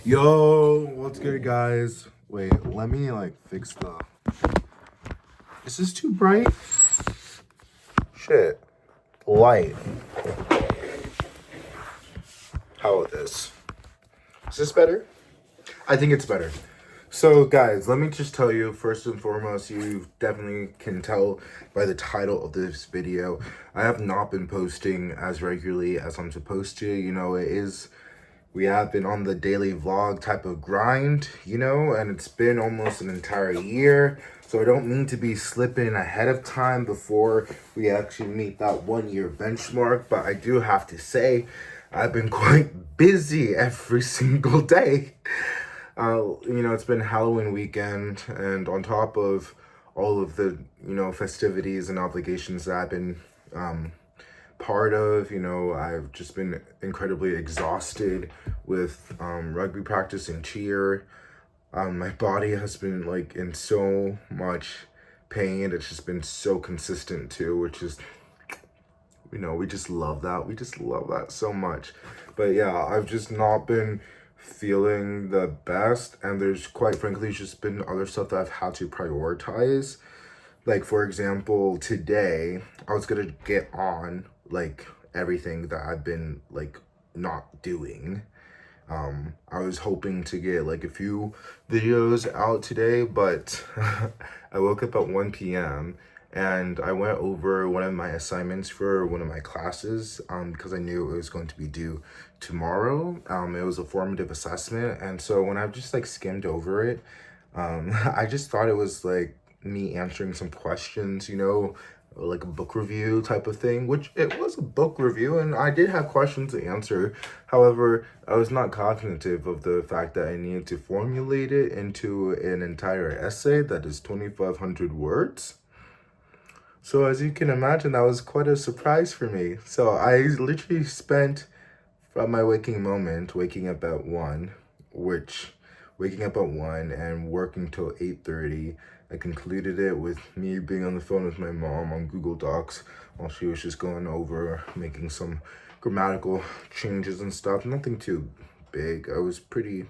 Yo, what's good, guys? Wait, let me fix the. Is this too bright? Shit. Light. How about this? Is this better? I think it's better. So, guys, let me just tell you, first and foremost, you definitely can tell by the title of this video, I have not been posting as regularly as I'm supposed to. We have been on the daily vlog type of grind, and it's been almost an entire year. So I don't mean to be slipping ahead of time before we actually meet that 1 year benchmark, but I do have to say, I've been quite busy every single day. It's been Halloween weekend, and on top of all of the, festivities and obligations that I've been part of, I've just been incredibly exhausted with rugby practice and cheer. My body has been in so much pain. It's just been so consistent too, which is, we just love that. We just love that so much. But yeah, I've just not been feeling the best, and there's quite frankly just been other stuff that I've had to prioritize. Like, for example, today I was gonna get on everything that I've been not doing. I was hoping to get a few videos out today, but I woke up at 1 p.m. and I went over one of my assignments for one of my classes because I knew it was going to be due tomorrow. It was a formative assessment, and so when I just skimmed over it, I just thought it was me answering some questions, like a book review type of thing, which it was a book review, and I did have questions to answer. However, I was not cognitive of the fact that I needed to formulate it into an entire essay that is 2,500 words. So as you can imagine, that was quite a surprise for me. So I literally spent from my waking moment, waking up at 1 and working till 8:30. I concluded it with me being on the phone with my mom on Google Docs while she was just going over making some grammatical changes and stuff. Nothing too big. I was pretty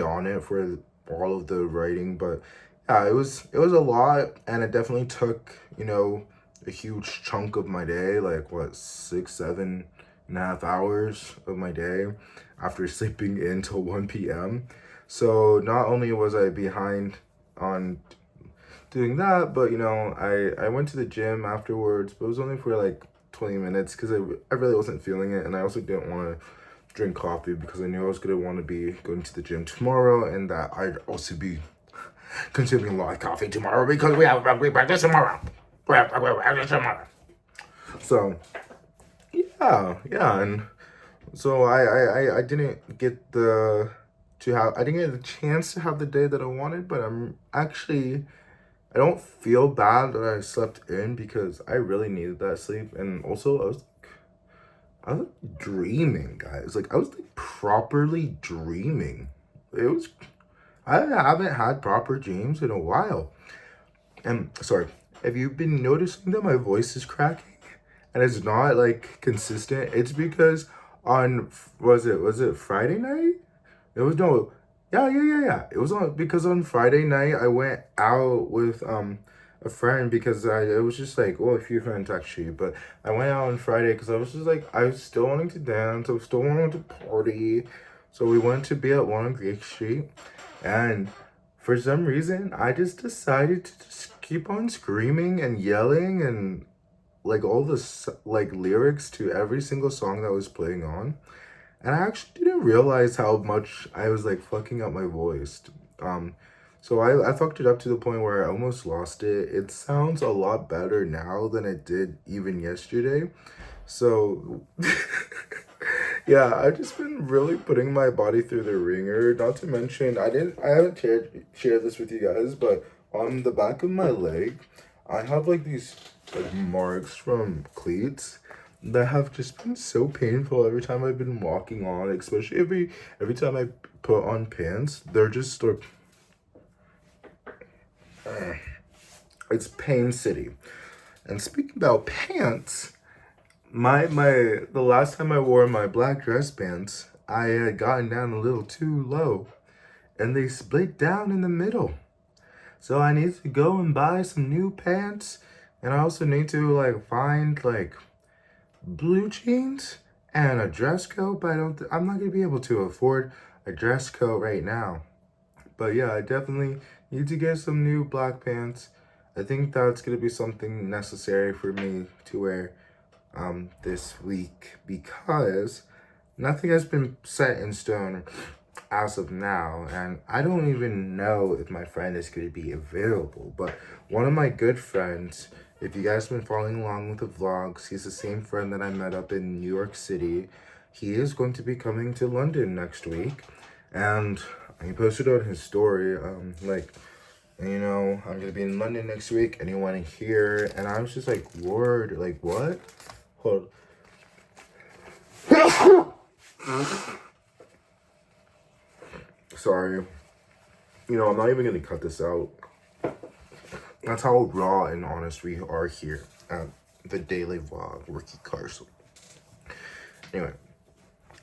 on it for all of the writing, but yeah, it was a lot, and it definitely took, a huge chunk of my day, 6, 7.5 hours of my day after sleeping in till 1 p.m. So not only was I behind on doing that, but I went to the gym afterwards, but it was only for 20 minutes because I really wasn't feeling it, and I also didn't want to drink coffee because I knew I was going to want to be going to the gym tomorrow, and that I'd also be consuming a lot of coffee tomorrow because we have rugby practice tomorrow. So yeah, and so I didn't get I didn't get the chance to have the day that I wanted, but I don't feel bad that I slept in because I really needed that sleep. And also I was dreaming, guys. I was properly dreaming. I haven't had proper dreams in a while. And sorry, have you been noticing that my voice is cracking and it's not consistent? It's because was it Friday night? It was no, yeah. It was because on Friday night I went out with a friend because it was just a few friends actually, but I went out on Friday because I was just I was still wanting to dance, I was still wanting to party, so we went to be at 1 on Greek Street, and for some reason I just decided to just keep on screaming and yelling and all the lyrics to every single song that was playing on. And I actually didn't realize how much I was fucking up my voice. So I fucked it up to the point where I almost lost it. It sounds a lot better now than it did even yesterday. So yeah, I've just been really putting my body through the ringer. Not to mention, I haven't shared this with you guys, but on the back of my leg, I have these marks from cleats that have just been so painful every time I've been walking on, especially every time I put on pants. They're just it's pain city. And speaking about pants, the last time I wore my black dress pants, I had gotten down a little too low, and they split down in the middle. So I need to go and buy some new pants, and I also need to like find like blue jeans and a dress coat, but I'm not gonna be able to afford a dress coat right now. But yeah, I definitely need to get some new black pants. I think that's gonna be something necessary for me to wear this week, because nothing has been set in stone as of now, and I don't even know if my friend is going to be available. But one of my good friends, if you guys have been following along with the vlogs, he's the same friend that I met up in New York City. He is going to be coming to London next week, and he posted on his story, I'm gonna be in London next week. Anyone here? And I was just like, word, like what? Hold. Sorry. I'm not even gonna cut this out. That's how raw and honest we are here at the daily vlog, Ricky Carson. Anyway,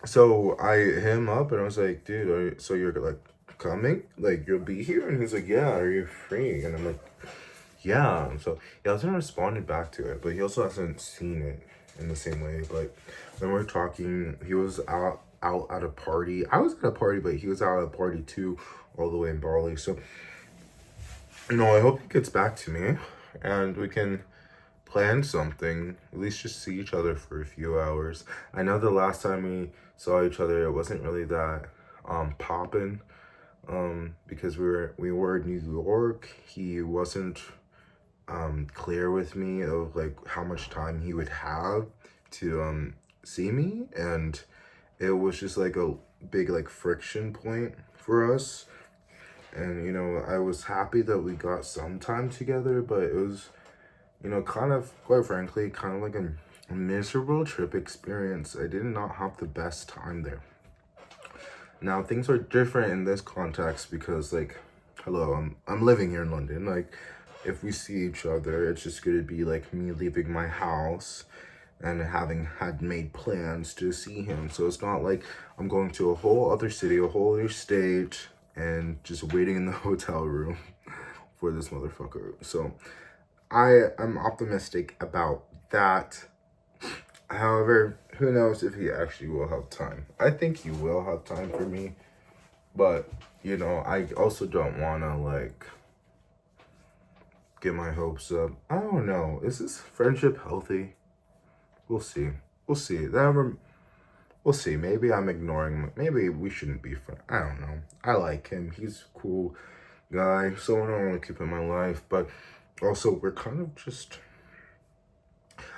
so I hit him up and I was like, dude, so you're like coming? Like you'll be here? And he's like, yeah, are you free? And I'm like, yeah. And so he hasn't responded back to it, but he also hasn't seen it in the same way. But when we're talking, he was out at a party. I was at a party, but he was out at a party too, all the way in Bali. So, I hope he gets back to me and we can plan something, at least just see each other for a few hours. I know the last time we saw each other, it wasn't really that poppin', because we were in New York. He wasn't clear with me of like how much time he would have to see me, and it was just like a big like friction point for us. And I was happy that we got some time together, but it was kind of, quite frankly, kind of like a miserable trip experience. I did not have the best time there. Now things are different in this context because, like, hello, I'm living here in London. Like, if we see each other, it's just gonna be like me leaving my house and having had made plans to see him. So it's not like I'm going to a whole other city, a whole other state, and just waiting in the hotel room for this motherfucker. So I am optimistic about that. However, who knows if he actually will have time. I think he will have time for me. But, I also don't want to, like, get my hopes up. I don't know. Is this friendship healthy? We'll see. We'll see. We'll see. Maybe I'm ignoring. Maybe we shouldn't be friends. I don't know. I like him. He's a cool guy. Someone I want to keep in my life. But also, we're kind of just...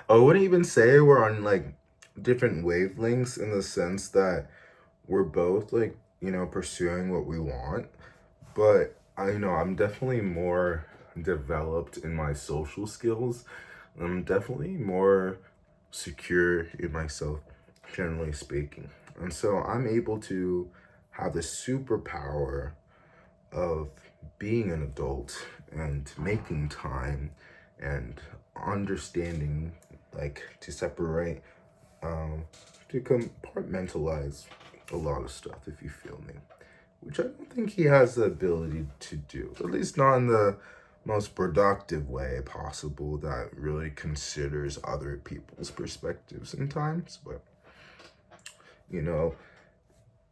I wouldn't even say we're on, like, different wavelengths in the sense that we're both, like, pursuing what we want. But, I'm definitely more developed in my social skills. I'm definitely more secure in myself, generally speaking. And so I'm able to have the superpower of being an adult and making time and understanding, like, to separate, to compartmentalize a lot of stuff, if you feel me, which I don't think he has the ability to do, at least not in the most productive way possible that really considers other people's perspectives and times. But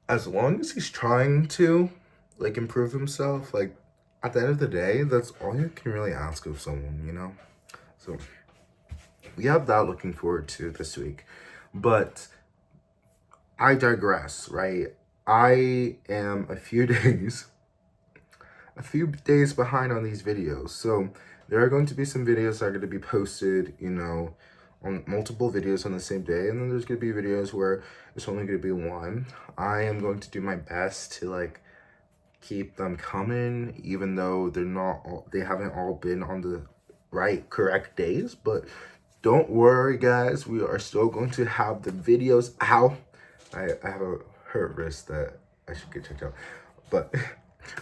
as long as he's trying to, like, improve himself, like, at the end of the day, that's all you can really ask of someone. So we have that looking forward to this week. But I digress, right? I am a few days behind on these videos. So there are going to be some videos that are going to be posted, on multiple videos on the same day. And then there's going to be videos where it's only going to be one. I am going to do my best to, like, keep them coming, even though they haven't all been on the correct days. But don't worry, guys, we are still going to have the videos out. I have a hurt wrist that I should get checked out, but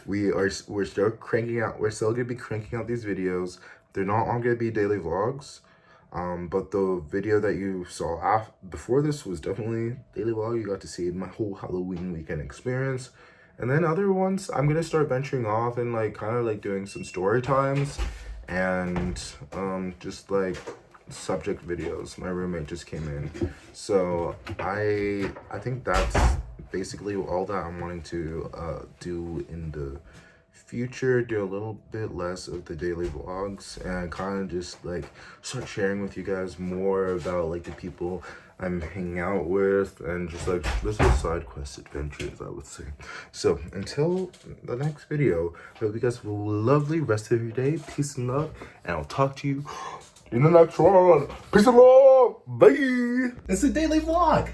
we're still cranking out. We're still gonna be cranking out these videos. They're not all gonna be daily vlogs. But the video that you saw before this was definitely daily vlog. You got to see my whole Halloween weekend experience. And then other ones, I'm gonna start venturing off and like kind of like doing some story times and just like subject videos. My roommate just came in, so I think that's basically all that I'm wanting to do in the future. Do a little bit less of the daily vlogs and kind of just like start sharing with you guys more about like the people I'm hanging out with and just like little side quest adventures, I would say. So until the next video, I hope you guys have a lovely rest of your day. Peace and love, and I'll talk to you in the next one. Peace and love. Bye. It's a daily vlog.